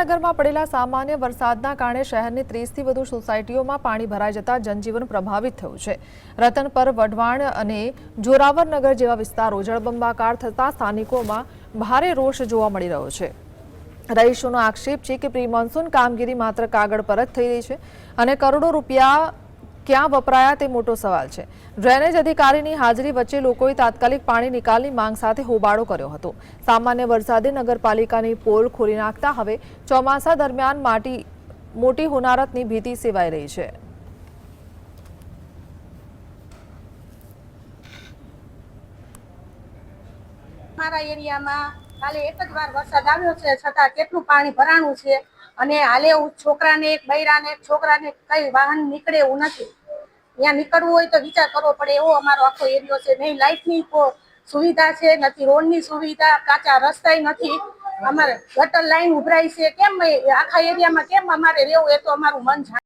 સુરેન્દ્રનગરમાં પડેલા સામાન્ય વરસાદના કારણે શહેરની 30થી વધુ સોસાયટીઓમાં પાણી ભરાઈ જતા જનજીવન પ્રભાવિત થયું છે। રતનપર, વઢવાણ અને જોરાવરનગર જેવા વિસ્તારો જળબંબાકાર થતા સ્થાનિકોમાં ભારે રોષ જોવા મળી રહ્યો છે। રહીશોનો આક્ષેપ છે કે પ્રી મોન્સૂન કામગીરી માત્ર કાગળ પર જ થઈ રહી છે અને કરોડો રૂપિયા ક્યાં વપરાયા તે મોટો સવાલ છે। ડ્રેનેજ અધિકારીની હાજરી વચ્ચે લોકોએ તાત્કાલિક પાણી નિકાલની માંગ સાથે હોબાળો કર્યો હતો। સામાન્ય વરસાદે નગરપાલિકાની પોલ ખોલી નાખતા હવે ચોમાસા દરમિયાન મોટી હોનારતની ભીતિ સેવાઈ રહી છે। અમારા એરિયામાં કાલે એક જ વાર વરસાદ આવ્યો છે, છતાં કેટલું પાણી ભરાણું છે અને હાલે છોકરાને એક બૈરાને એક છોકરાને કઈ વાહન નીકળે એવું નથી। ત્યાં નીકળવું હોય તો વિચાર કરવો પડે એવો અમારો આખો એરિયો છે। નહીં લાઇટની સુવિધા છે, નથી રોડની સુવિધા, કાચા રસ્તાય નથી। અમારે ગટર લાઈન ઉભરાઈ છે। કેમ આખા એરિયામાં કેમ અમારે રહેવું એ તો અમારું મન